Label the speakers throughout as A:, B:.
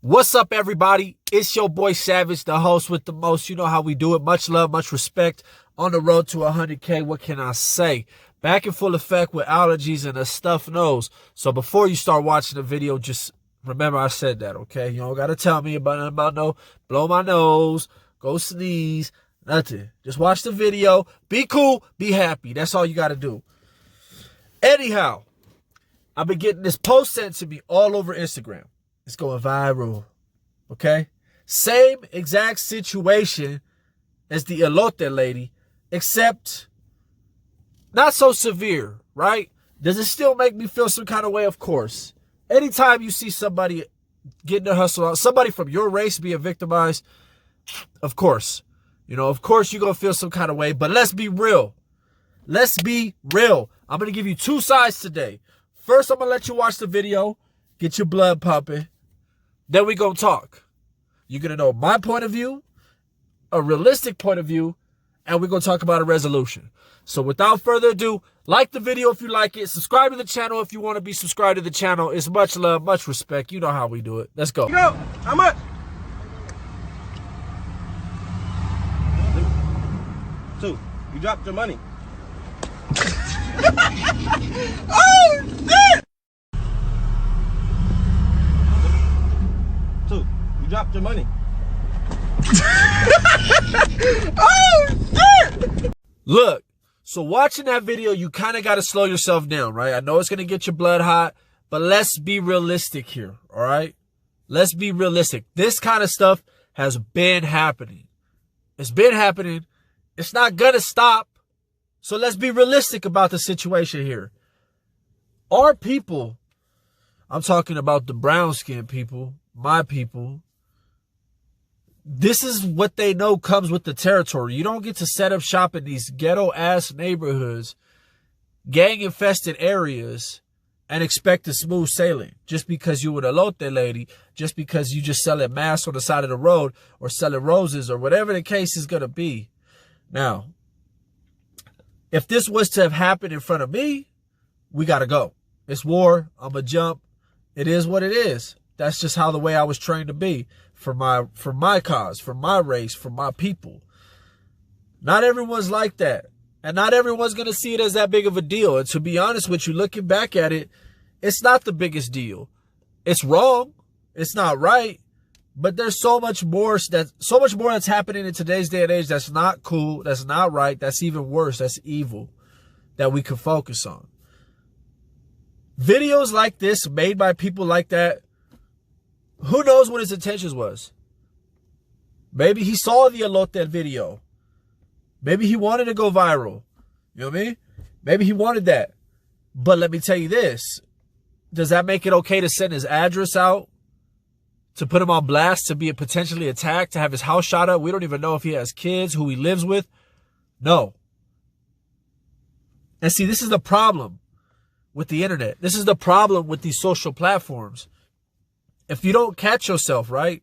A: What's up, everybody? It's your boy Savage, the host with the most. You know how we do it. Much love, much respect. On the road to 100K. What can I say? Back in full effect with allergies and a stuffed nose. So before you start watching the video, just remember I said that, okay? You don't got to tell me about no blow my nose, go sneeze, nothing. Just watch the video. Be cool. Be happy. That's all you got to do. Anyhow, I've been getting this post sent to me all over Instagram. It's going viral, okay? Same exact situation as the elote lady, except not so severe, right? Does it still make me feel some kind of way? Of course. Anytime you see somebody getting their hustle out, somebody from your race being victimized, of course. Of course you're going to feel some kind of way, but let's be real. Let's be real. I'm going to give you two sides today. First, I'm going to let you watch the video, get your blood pumping. Then we gonna talk. You're gonna know my point of view, a realistic point of view, and we're gonna talk about a resolution. So without further ado, like the video if you like it. Subscribe to the channel if you want to be subscribed to the channel. It's much love, much respect. You know how we do it. Let's go.
B: Go. How much? 2. You dropped your money. Oh shit! 2. You dropped your money. Oh shit!
A: Look, so watching that video, you kind of got to slow yourself down, right? I know it's going to get your blood hot, but let's be realistic here, all right? Let's be realistic. This kind of stuff has been happening. It's been happening. It's not going to stop. So let's be realistic about the situation here. Our people, I'm talking about the brown-skinned people, my people, this is what they know comes with the territory. You don't get to set up shop in these ghetto-ass neighborhoods, gang-infested areas, and expect a smooth sailing just because you an elote lady, just because you just selling masks on the side of the road or selling roses or whatever the case is going to be. Now, if this was to have happened in front of me, we got to go. It's war. I'm going to jump. It is what it is. That's just how the way I was trained to be for my cause, for my race, for my people. Not everyone's like that. And not everyone's going to see it as that big of a deal. And to be honest with you, looking back at it, it's not the biggest deal. It's wrong. It's not right. But there's so much more that's happening in today's day and age that's not cool, that's not right, that's even worse, that's evil, that we can focus on. Videos like this made by people like that, who knows what his intentions was? Maybe he saw the elote video. Maybe he wanted to go viral. You know what I mean? Maybe he wanted that. But let me tell you this. Does that make it okay to send his address out? To put him on blast, to be potentially attacked, to have his house shot up? We don't even know if he has kids, who he lives with. No. And see, this is the problem with the internet. This is the problem with these social platforms. If you don't catch yourself, right,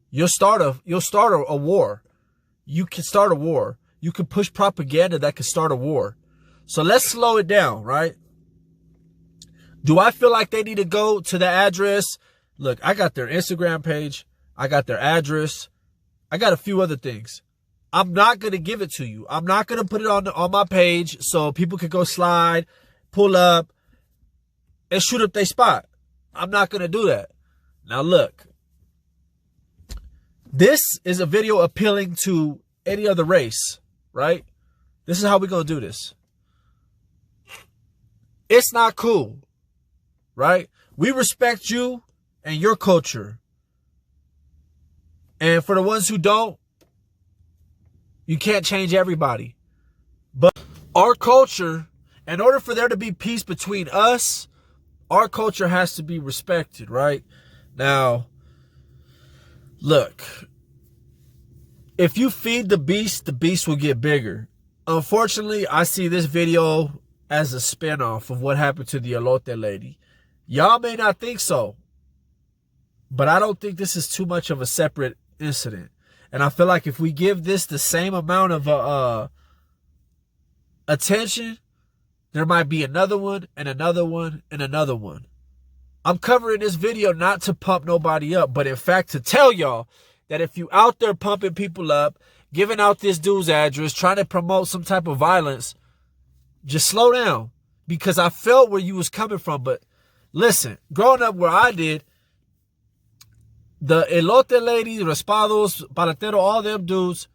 A: you'll start a war. You can start a war. You can push propaganda that can start a war. So let's slow it down, right? Do I feel like they need to go to the address? Look, I got their Instagram page. I got their address. I got a few other things. I'm not going to give it to you. I'm not going to put it on my page so people can go slide, pull up, and shoot up their spot. I'm not going to do that. Now, look. This is a video appealing to any other race, right? This is how we're going to do this. It's not cool, right? We respect you and your culture. And for the ones who don't, you can't change everybody. But our culture, in order for there to be peace between us, our culture has to be respected, right? Now, look, if you feed the beast will get bigger. Unfortunately, I see this video as a spinoff of what happened to the elote lady. Y'all may not think so, but I don't think this is too much of a separate incident. And I feel like if we give this the same amount of attention, there might be another one and another one and another one. I'm covering this video not to pump nobody up, but in fact to tell y'all that if you out there pumping people up, giving out this dude's address, trying to promote some type of violence, just slow down. Because I felt where you was coming from. But listen, growing up where I did, the elote ladies, raspados, paratero, all them dudes,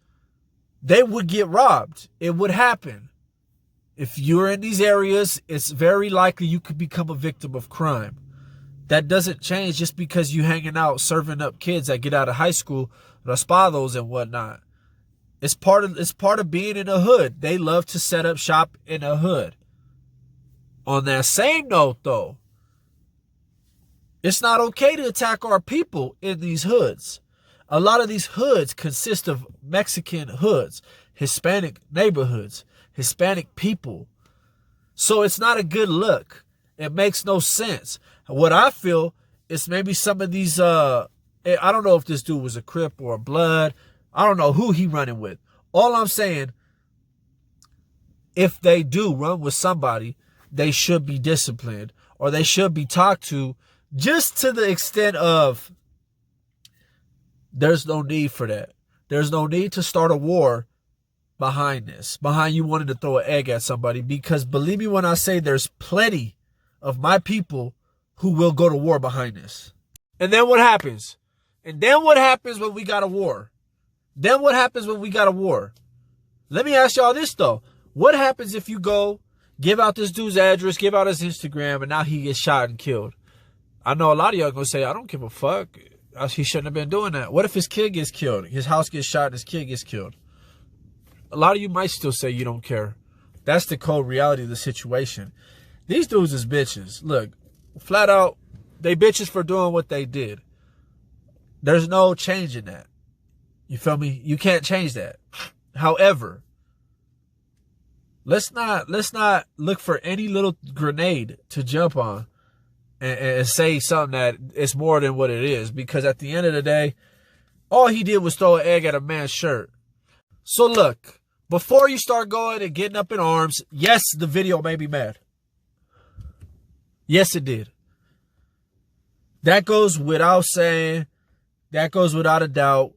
A: they would get robbed. It would happen. If you're in these areas, it's very likely you could become a victim of crime. That doesn't change just because you hanging out serving up kids that get out of high school, raspados and whatnot. It's part of being in a hood. They love to set up shop in a hood. On that same note, though, it's not okay to attack our people in these hoods. A lot of these hoods consist of Mexican hoods, Hispanic neighborhoods, Hispanic people. So it's not a good look. It makes no sense. What I feel is maybe some of these, I don't know if this dude was a Crip or a Blood. I don't know who he running with. All I'm saying, if they do run with somebody, they should be disciplined or they should be talked to, just to the extent of there's no need for that. There's no need to start a war behind this, behind you wanting to throw an egg at somebody, because believe me when I say there's plenty of my people who will go to war behind this. And then what happens? And then what happens when we got a war? Then what happens when we got a war? Let me ask y'all this though. What happens if you go give out this dude's address, give out his Instagram, and now he gets shot and killed? I know a lot of y'all gonna say, I don't give a fuck. He shouldn't have been doing that. What if his kid gets killed? His house gets shot and his kid gets killed? A lot of you might still say you don't care. That's the cold reality of the situation. These dudes is bitches. Look, flat out, they bitches for doing what they did. There's no change in that. You feel me? You can't change that. However, let's not look for any little grenade to jump on and say something that it's more than what it is. Because at the end of the day, all he did was throw an egg at a man's shirt. So look, before you start going and getting up in arms, yes, the video made me mad. Yes, it did. That goes without saying. That goes without a doubt.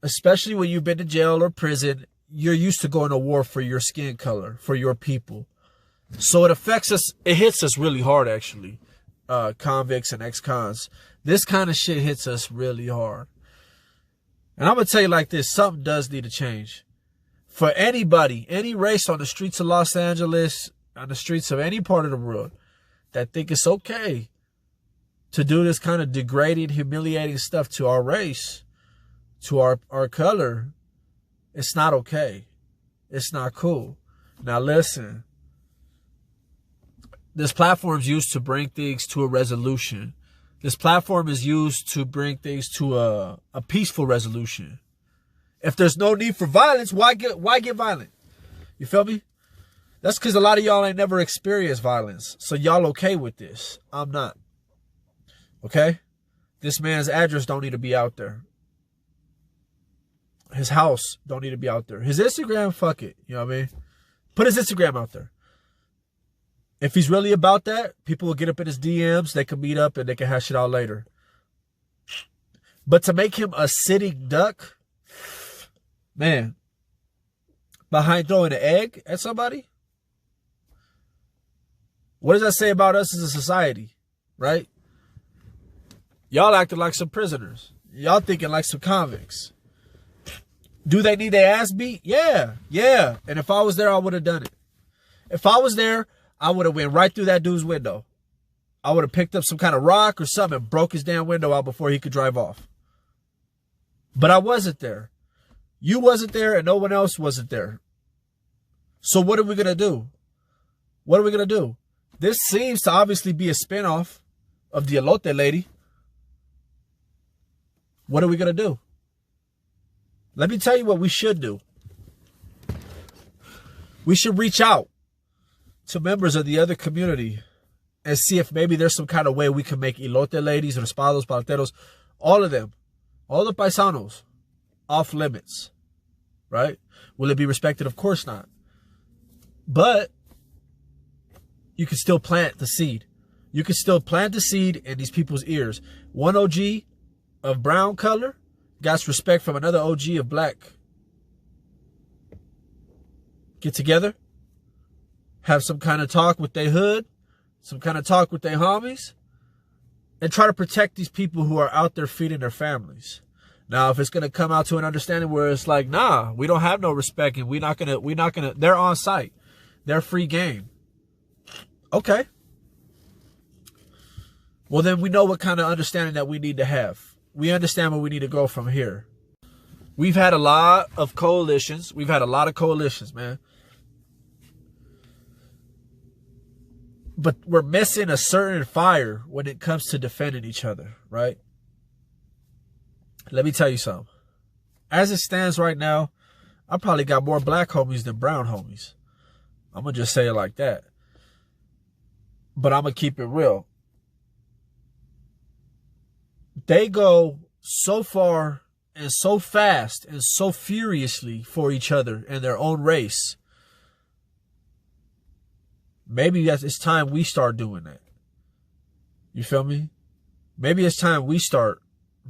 A: Especially when you've been to jail or prison, you're used to going to war for your skin color, for your people. So it affects us. It hits us really hard, actually. Convicts and ex-cons. This kind of shit hits us really hard. And I'm going to tell you like this. Something does need to change. For anybody, any race on the streets of Los Angeles, on the streets of any part of the world, that think it's okay to do this kind of degrading, humiliating stuff to our race, to our color, it's not okay. It's not cool. Now listen, this platform is used to bring things to a resolution. This platform is used to bring things to a peaceful resolution. If there's no need for violence, why get violent? You feel me? That's because a lot of y'all ain't never experienced violence. So y'all okay with this. I'm not. Okay? This man's address don't need to be out there. His house don't need to be out there. His Instagram, fuck it. You know what I mean? Put his Instagram out there. If he's really about that, people will get up in his DMs. They can meet up and they can hash it out later. But to make him a sitting duck, man, behind throwing an egg at somebody, what does that say about us as a society, right? Y'all acting like some prisoners. Y'all thinking like some convicts. Do they need their ass beat? Yeah. And if I was there, I would have done it. If I was there, I would have went right through that dude's window. I would have picked up some kind of rock or something and broke his damn window out before he could drive off. But I wasn't there. You wasn't there and no one else wasn't there. So what are we going to do? What are we going to do? This seems to obviously be a spinoff of the elote lady. What are we going to do? Let me tell you what we should do. We should reach out to members of the other community and see if maybe there's some kind of way we can make elote ladies, raspados, palateros, all of them, all the paisanos, off limits, right? Will it be respected? Of course not. But you can still plant the seed. You can still plant the seed in these people's ears. One OG of brown color got respect from another OG of black. Get together, have some kind of talk with their hood, some kind of talk with their homies, and try to protect these people who are out there feeding their families. Now, if it's going to come out to an understanding where it's like, nah, we don't have no respect and we're not going to, they're on site. They're free game. Okay. Well, then we know what kind of understanding that we need to have. We understand where we need to go from here. We've had a lot of coalitions. We've had a lot of coalitions, man. But we're missing a certain fire when it comes to defending each other, right? Let me tell you something. As it stands right now, I probably got more black homies than brown homies. I'm going to just say it like that. But I'm going to keep it real. They go so far and so fast and so furiously for each other and their own race. Maybe it's time we start doing that. You feel me? Maybe it's time we start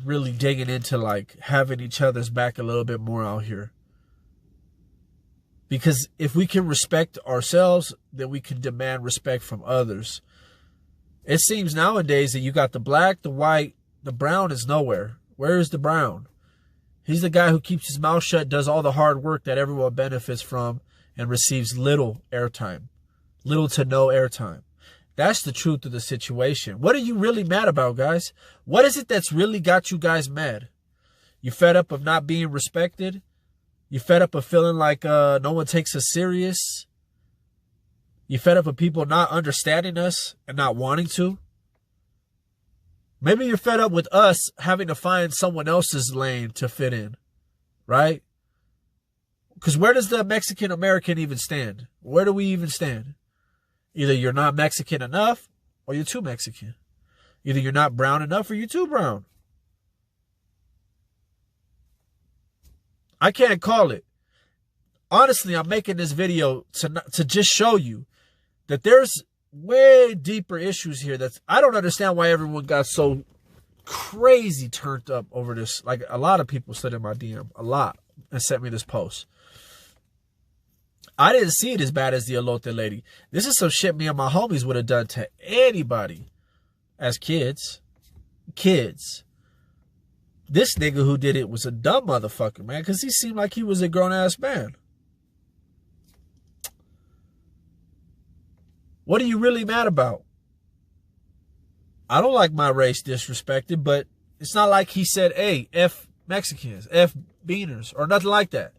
A: really digging into like having each other's back a little bit more out here. Because if we can respect ourselves, then we can demand respect from others. It seems nowadays that you got the black, the white, the brown is nowhere. Where is the brown? He's the guy who keeps his mouth shut, does all the hard work that everyone benefits from, and receives little airtime. Little to no airtime. That's the truth of the situation. What are you really mad about, guys? What is it that's really got you guys mad? You fed up of not being respected? You fed up of feeling like no one takes us serious? You fed up of people not understanding us and not wanting to? Maybe you're fed up with us having to find someone else's lane to fit in, right? Because where does the Mexican American even stand? Where do we even stand? Either you're not Mexican enough or you're too Mexican. Either you're not brown enough or you're too brown. I can't call it. Honestly, I'm making this video to just show you that there's way deeper issues here. I don't understand why everyone got so crazy turned up over this. Like a lot of people slid in my DM, a lot, and sent me this post. I didn't see it as bad as the elote lady. This is some shit me and my homies would have done to anybody as kids. Kids. This nigga who did it was a dumb motherfucker, man, because he seemed like he was a grown-ass man. What are you really mad about? I don't like my race disrespected, but it's not like he said, hey, F Mexicans, F beaners, or nothing like that.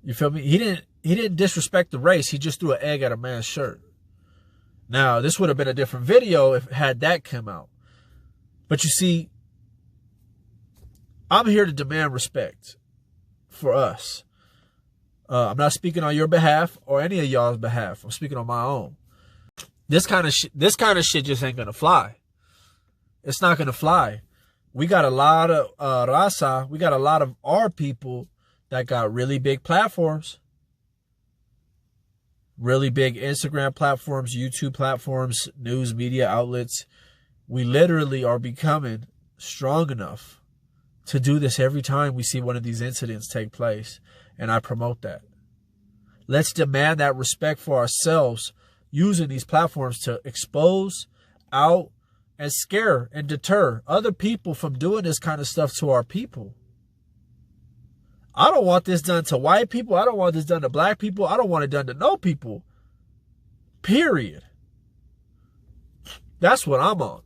A: You feel me? He didn't disrespect the race. He just threw an egg at a man's shirt. Now, this would have been a different video if had that come out. But you see, I'm here to demand respect for us. I'm not speaking on your behalf or any of y'all's behalf. I'm speaking on my own. This kind of shit just ain't gonna fly. It's not gonna fly. We got a lot of raza. We got a lot of our people that got really big platforms, really big Instagram platforms, YouTube platforms, news media outlets. We literally are becoming strong enough to do this every time we see one of these incidents take place. And I promote that. Let's demand that respect for ourselves using these platforms to expose, out, and scare and deter other people from doing this kind of stuff to our people. I don't want this done to white people. I don't want this done to black people. I don't want it done to no people. Period. That's what I'm on.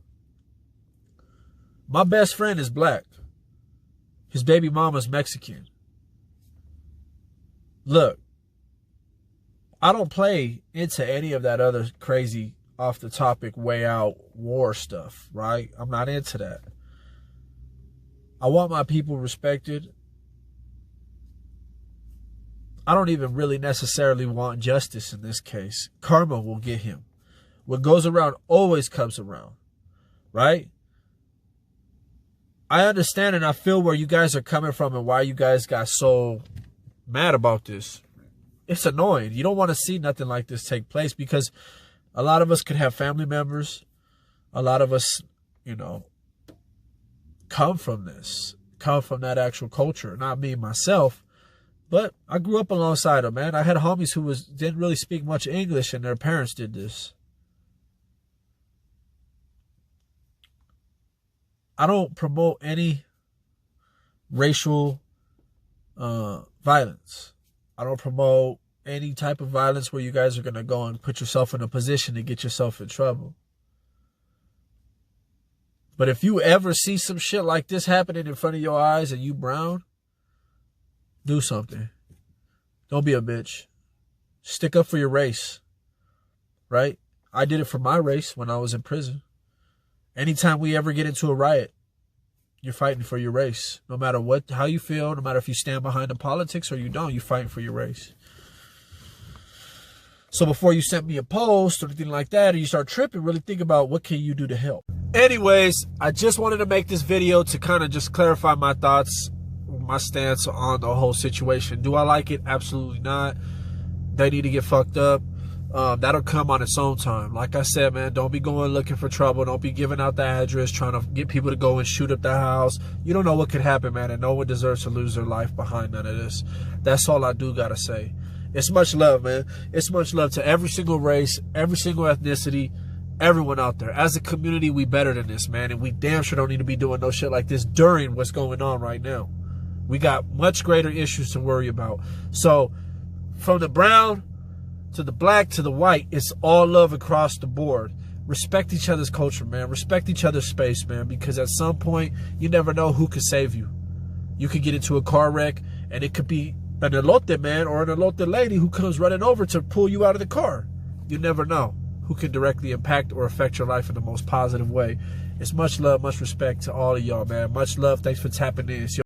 A: My best friend is black. His baby mama's Mexican. Look, I don't play into any of that other crazy off the topic way out war stuff, right? I'm not into that. I want my people respected. I don't even really necessarily want justice in this case. Karma will get him. What goes around always comes around, right? I understand and I feel where you guys are coming from and why you guys got so mad about this. It's annoying. You don't want to see nothing like this take place because A lot of us could have family members. A lot of us, you know, come from that actual culture. Not me, myself, but I grew up alongside them, man. I had homies who didn't really speak much English, and their parents did this. I don't promote any racial violence. I don't promote any type of violence where you guys are going to go and put yourself in a position to get yourself in trouble. But if you ever see some shit like this happening in front of your eyes and you brown, do something. Don't be a bitch. Stick up for your race, right? I did it for my race when I was in prison. Anytime we ever get into a riot, you're fighting for your race. No matter how you feel, no matter if you stand behind the politics or you don't, you're fighting for your race. So before you send me a post or anything like that, or you start tripping, really think about what can you do to help. Anyways, I just wanted to make this video to kind of just clarify my thoughts, my stance on the whole situation. Do I like it? Absolutely not. They need to get fucked up. That'll come on its own time. Like I said, man, don't be going looking for trouble. Don't be giving out the address, trying to get people to go and shoot up the house. You don't know what could happen, man, and no one deserves to lose their life behind none of this. That's all I do gotta say. It's much love, man. It's much love to every single race, every single ethnicity, everyone out there. As a community, we better than this, man, and we damn sure don't need to be doing no shit like this during what's going on right now. We got much greater issues to worry about. So, from the brown to the black to the white, it's all love across the board. Respect each other's culture, man. Respect each other's space, man, because at some point, you never know who could save you. You could get into a car wreck, and it could be an elote man or an elote lady who comes running over to pull you out of the car. You never know who can directly impact or affect your life in the most positive way. It's much love, much respect to all of y'all, man. Much love. Thanks for tapping in.